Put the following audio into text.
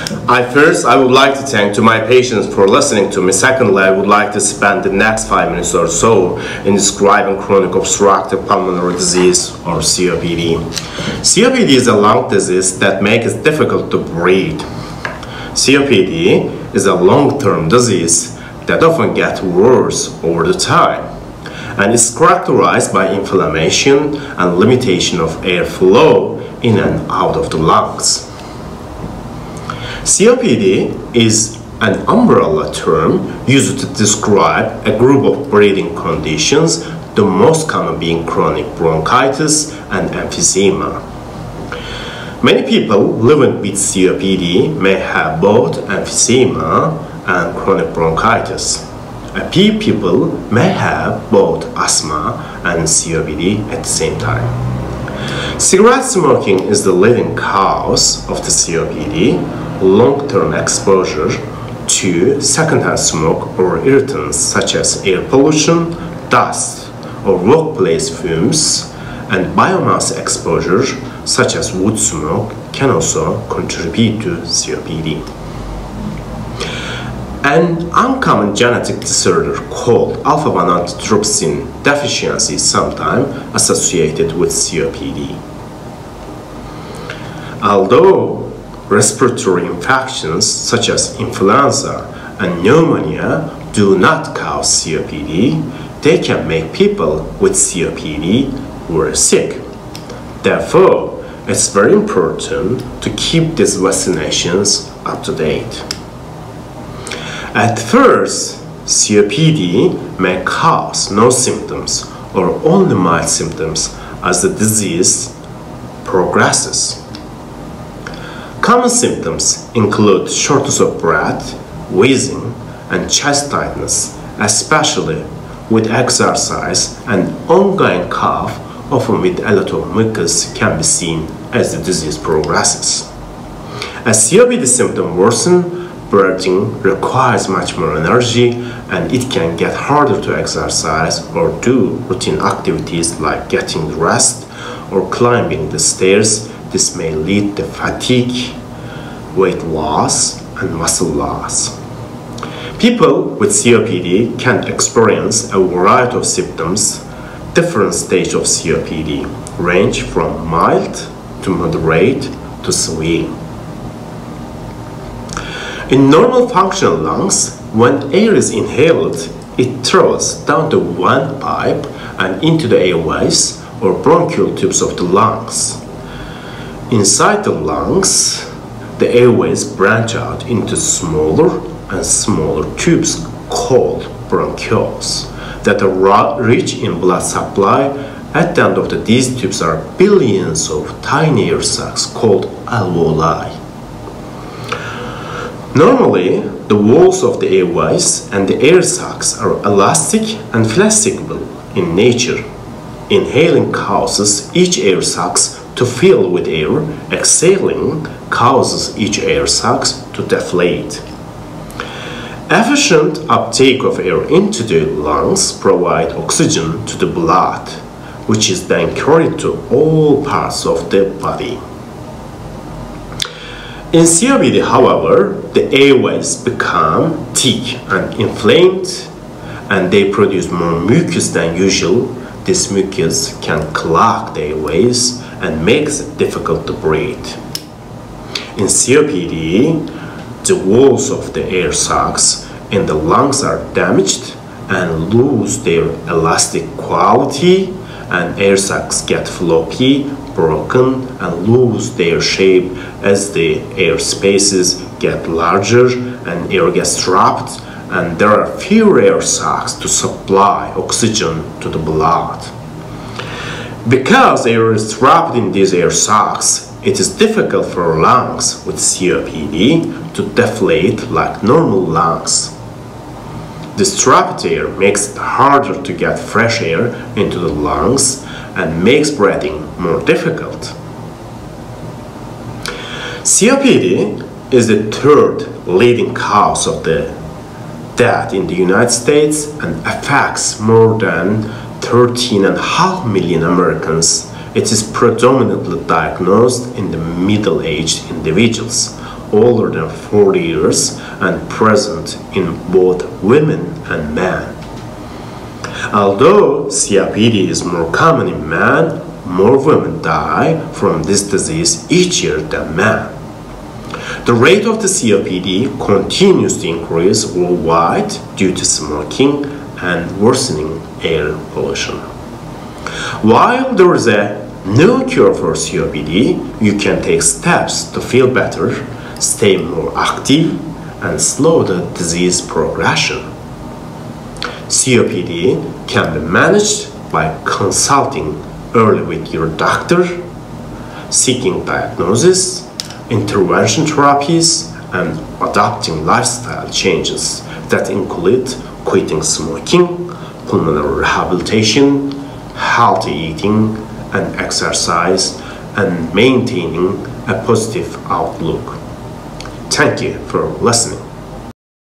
I would like to thank to my patients for listening to me. Secondly, I would like to spend the next 5 minutes or so in describing chronic obstructive pulmonary disease or COPD. COPD is a lung disease that makes it difficult to breathe. COPD is a long-term disease that often gets worse over the time and is characterized by inflammation and limitation of airflow in and out of the lungs. COPD is an umbrella term used to describe a group of breathing conditions, the most common being chronic bronchitis and emphysema. Many people living with COPD may have both emphysema and chronic bronchitis. A few people may have both asthma and COPD at the same time. Cigarette smoking is the leading cause of the COPD. Long-term exposure to secondhand smoke or irritants such as air pollution, dust, or workplace fumes, and biomass exposure such as wood smoke can also contribute to COPD. An uncommon genetic disorder called alpha-1 antitrypsin deficiency is sometimes associated with COPD. Although respiratory infections such as influenza and pneumonia do not cause COPD, they can make people with COPD very sick. Therefore, it's very important to keep these vaccinations up to date. At first, COPD may cause no symptoms or only mild symptoms as the disease progresses. Common symptoms include shortness of breath, wheezing, and chest tightness, especially with exercise, and ongoing cough, often with a lot of mucus, can be seen as the disease progresses. As COPD symptoms worsen, breathing requires much more energy, and it can get harder to exercise or do routine activities like getting dressed or climbing the stairs. This may lead to fatigue, weight loss, and muscle loss. People with COPD can experience a variety of symptoms. Different stages of COPD range from mild to moderate to severe. In normal functional lungs, when air is inhaled, it travels down the one pipe and into the airways or bronchial tubes of the lungs. Inside the lungs, the airways branch out into smaller and smaller tubes called bronchioles that are rich in blood supply. At the end of these tubes are billions of tiny air sacs called alveoli. Normally, the walls of the airways and the air sacs are elastic and flexible in nature. Inhaling causes each air sacs to fill with air. Exhaling causes each air sacs to deflate. Efficient uptake of air into the lungs provides oxygen to the blood, which is then carried to all parts of the body. In COPD, however, the airways become thick and inflamed, and they produce more mucus than usual. This mucus can clog the airways and makes it difficult to breathe. In COPD, the walls of the air sacs in the lungs are damaged and lose their elastic quality, and air sacs get floppy, broken, and lose their shape as the air spaces get larger and air gets trapped, and there are fewer air sacs to supply oxygen to the blood. Because air is trapped in these air sacs, it is difficult for lungs with COPD to deflate like normal lungs. This trapped air makes it harder to get fresh air into the lungs and makes breathing more difficult. COPD is the third leading cause of death in the United States and affects more than 13.5 million Americans. It is predominantly diagnosed in the middle-aged individuals. older than 40 years and present in both women and men. Although COPD is more common in men, more women die from this disease each year than men. The rate of the COPD continues to increase worldwide due to smoking and worsening air pollution. While there is no cure for COPD, you can take steps to feel better, stay more active, and slow the disease progression. COPD can be managed by consulting early with your doctor, seeking diagnosis, intervention therapies, and adopting lifestyle changes that include quitting smoking, pulmonary rehabilitation, healthy eating and exercise, and maintaining a positive outlook. Thank you for listening.